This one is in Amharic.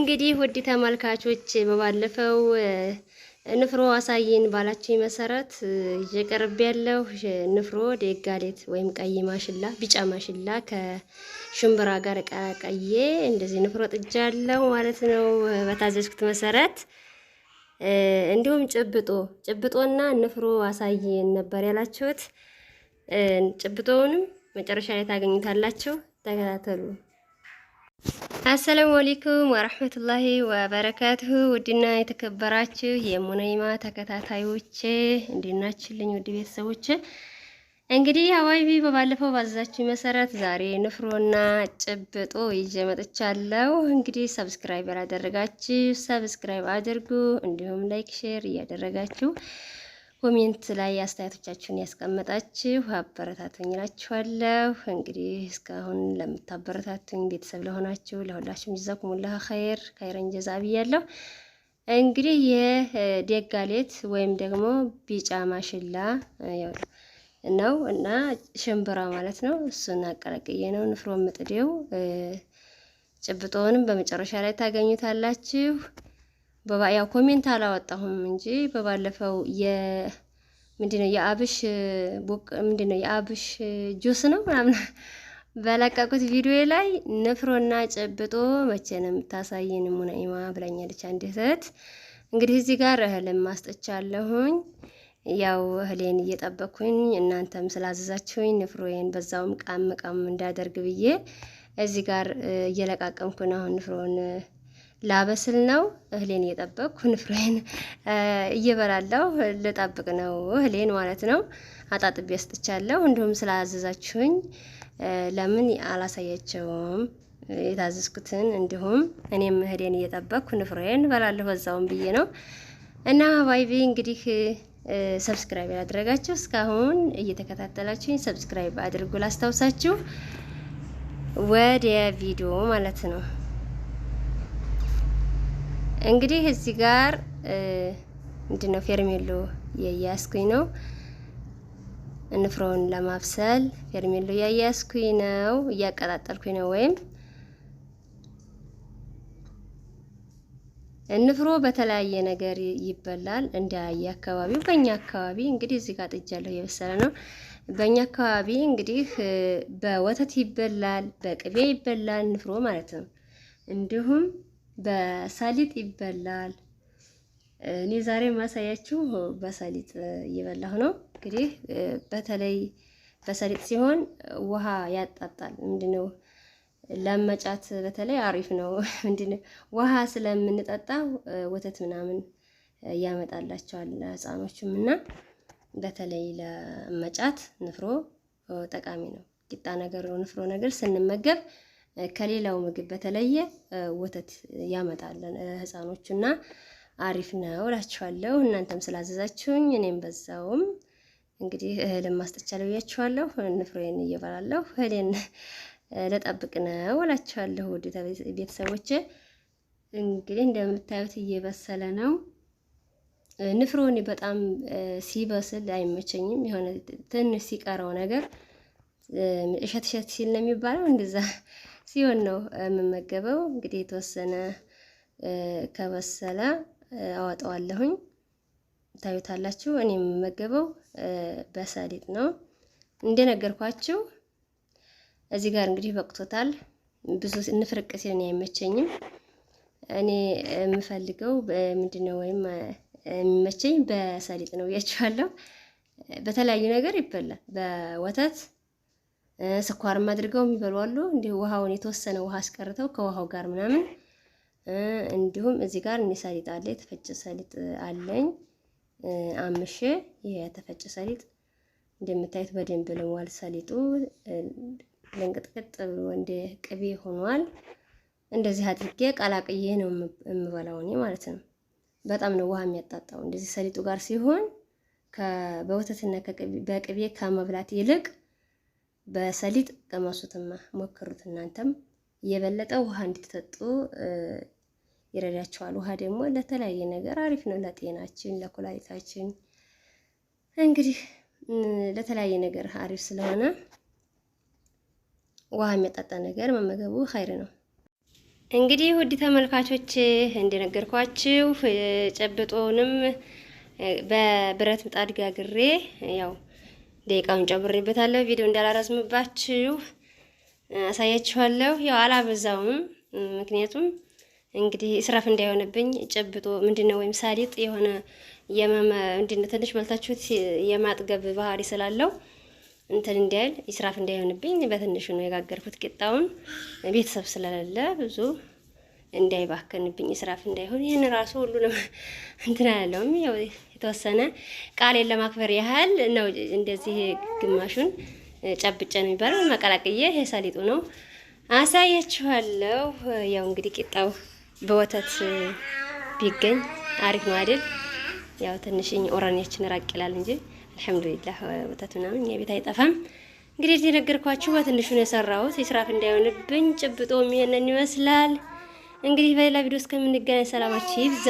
እንግዲህ ውድ ተመልካቾች በባለፈው ንፍሮ አሳይን ባላችሁ መሰረት እየቀርብ ያለው ንፍሮ ደጋሌት ወይም ቀይ ማሽላ ቢጫ ማሽላ ከሽምብራ ጋር ቀላቅዬ እንደዚህ ንፍሮ ጥጃለሁ ማለት ነው በታዘዝኩት መሰረት። እንዲሁም ጭብጦና ንፍሮ አሳይን ነበር ያላችሁት። ጭብጦውንም መጨረሻ ላይ ታገኙታላችሁ። ተከታተሉ። አሰላሙ አለይኩም ወራህመቱላሂ ወበረካቱሁ። ውድና የተከበራችሁ የሙነይማ ተከታታዮች እንዴት ናችሁልኝ? ውድ ቤተሰቦች እንግዲህ ሀዋይቢ በባለፈው ባዛችሁ መሰረት ዛሬ ንፍሮና ጭብጦ ይዤ መጥቻለሁ። እንግዲህ ሰብስክራይብ ያላደረጋችሁ ሰብስክራይብ አድርጉ፣ እንዲሁም ላይክ ሼር እያደረጋችሁ ኮሜንት ላይ አስተያየቶቻችሁን ያስቀመጣችሁ አበረታቱኝ እላችኋለሁ። እንግዲህ እስካሁን ለምታበረታቱኝ ቤተሰብ ለሆናችሁ ለሁላችሁም ጀዛኩሙላህ ኸይረን ጀዛ ብያለሁ። እንግዲህ የደጋሌት ወይም ደግሞ ቢጫ ማሽላ ነው እና ሽምብራ ማለት ነው። እሱን አቀላቅዬ ነው ንፍሮ ምጥዴው። ጭብጦውንም በመጨረሻ ላይ ታገኙታላችሁ። ያው ኮሜንት አላወጣሁም እንጂ በባለፈው ምንድነው የአብሽ ጁስ ነው ምናምን በለቀቁት ቪዲዮ ላይ ንፍሮና ጨብጦ መቼ ነው የምታሳየን ሙነኢማ ብላኛለች አንድ እህት። እንግዲህ እዚህ ጋር እህልም ማስጠቻለሁኝ። ያው እህሌን እየጠበኩኝ እናንተም ስላዘዛችሁኝ ንፍሮዬን በዛውም ቃም እንዳደርግ ብዬ እዚህ ጋር እየለቃቀምኩ ነው። ንፍሮን ላበስል ነው። እህሌን እየጠበቅኩ ንፍሮዬን እየበላለሁ ልጠብቅ ነው እህሌን ማለት ነው። አጣጥቤ አስጥቻለሁ። እንዲሁም ስላዘዛችሁኝ ለምን አላሳያቸውም የታዘዝኩትን። እንዲሁም እኔም እህሌን እየጠበቅኩ ንፍሮዬን በላለሁ በዛውም ብዬ ነው። እና ባይቢ እንግዲህ ሰብስክራይብ ያደረጋችሁ እስካሁን እየተከታተላችሁኝ ሰብስክራይብ አድርጉ ላስታውሳችሁ። ወደ ቪዲዮ ማለት ነው። እንግዲህ እዚህ ጋር ምንድነው ፌርሜሎ ያያስኩኝ ነው። ንፍሮውን ለማብሰል ፌርሜሎ ያያስኩኝ ነው፣ እያቀጣጠልኩኝ ነው። ወይም ንፍሮ በተለያየ ነገር ይበላል እንደየ አካባቢው። በእኛ አካባቢ እንግዲህ እዚህ ጋር ጥጃለሁ እየበሰለ ነው። በእኛ አካባቢ እንግዲህ በወተት ይበላል፣ በቅቤ ይበላል ንፍሮ ማለት ነው። እንዲሁም በሰሊጥ ይበላል። እኔ ዛሬ ማሳያችሁ በሰሊጥ እየበላሁ ነው። እንግዲህ በተለይ በሰሊጥ ሲሆን ውሃ ያጣጣል። ምንድነው ለመጫት በተለይ አሪፍ ነው። ምንድነው ውሃ ስለምንጠጣ ወተት ምናምን ያመጣላቸዋል ህፃኖቹም እና በተለይ ለመጫት ንፍሮ ጠቃሚ ነው። ቂጣ ነገር ንፍሮ ነገር ስንመገብ ከሌላው ምግብ በተለየ ወተት ያመጣልን ህፃኖቹና አሪፍ ነው እላችኋለሁ። እናንተም ስላዘዛችሁኝ እኔም በዛውም እንግዲህ እህልም ማስጠቻለሁ ብያችኋለሁ። ንፍሮዬን እየበላለሁ እህሌን ልጠብቅ ነው እላችኋለሁ። ውድ ቤተሰቦቼ እንግዲህ እንደምታዩት እየበሰለ ነው። ንፍሮን በጣም ሲበስል አይመቸኝም። የሆነ ትንሽ ሲቀረው ነገር እሸት ሲል ነው የሚባለው፣ እንደዛ ሲሆን ነው የምመገበው። እንግዲህ የተወሰነ ከበሰለ አወጣዋለሁኝ፣ ታዩታላችሁ። እኔ የምመገበው በሰሊጥ ነው እንደነገርኳችሁ። እዚህ ጋር እንግዲህ በቅቶታል። ብዙ ንፍርቅ ሲል እኔ አይመቸኝም። እኔ የምፈልገው ምንድነው ወይም የሚመቸኝ በሰሊጥ ነው ብያችኋለሁ። በተለያዩ ነገር ይበላል። በወተት ስኳርም አድርገው የሚበሉ አሉ። እንዲሁ ውሃውን የተወሰነ ውሃ አስቀርተው ከውሃው ጋር ምናምን። እንዲሁም እዚህ ጋር እኔ ሰሊጥ አለ፣ የተፈጨ ሰሊጥ አለኝ አምሼ። ይሄ የተፈጨ ሰሊጥ እንደምታዩት በደንብ ልሟል። ሰሊጡ ለንቅጥቅጥ ብሎ እንደ ቅቤ ሆኗል። እንደዚህ አድርጌ ቀላቅዬ ነው የምበላው እኔ ማለት ነው። በጣም ነው ውሃ የሚያጣጣው እንደዚህ ሰሊጡ ጋር ሲሆን። በወተትና በቅቤ ከመብላት ይልቅ በሰሊጥ ቀመሱትማ ሞክሩት። እናንተም የበለጠ ውሃ እንድትጠጡ ይረዳችኋል። ውሃ ደግሞ ለተለያየ ነገር አሪፍ ነው፣ ለጤናችን፣ ለኩላሊታችን እንግዲህ ለተለያየ ነገር አሪፍ ስለሆነ ውሃ የሚያጣጣ ነገር መመገቡ ኸይር ነው። እንግዲህ ውድ ተመልካቾች እንደነገርኳችሁ ጨብጦንም በብረት ምጣድ ጋግሬ ያው ደቂቃውን ጨምሬበታለሁ። ቪዲዮ እንዳላረዝምባችሁ አሳያችኋለሁ። ያው አላበዛውም፣ ምክንያቱም እንግዲህ እስራፍ እንዳይሆንብኝ ጨብጦ ምንድነው ወይም ሳሊጥ የሆነ ምንድነው ትንሽ በልታችሁት የማጥገብ ባህሪ ስላለው እንትን እንዳይል እስራፍ እንዳይሆንብኝ በትንሹ ነው የጋገርኩት። ቂጣውን ቤተሰብ ስለሌለ ብዙ እንዳይባከንብኝ እስራፍ እንዳይሆን ይሄን ራሱ ሁሉንም እንትን አላለውም። ያው የተወሰነ ቃሌን ለማክበር ያህል ነው እንደዚህ ግማሹን ጨብጬ ነው የሚባለው መቀላቅዬ ይሄ ሳሊጡ ነው አሳያችኋለሁ። ያው እንግዲህ ቂጣው በወተት ቢገኝ አሪፍ ነው አይደል? ያው ትንሽኝ ኦራኔችን ራቅ ይላል እንጂ አልሐምዱሊላህ ወተት ምናምን እኛ ቤት አይጠፋም። እንግዲህ እንደነገርኳችሁ በትንሹ ነው የሰራሁት እስራፍ እንዳይሆንብኝ። ጭብጦም ይሄንን ይመስላል። እንግዲህ በሌላ ቪዲዮ እስከምንገናኝ ሰላማችሁ ይብዛ።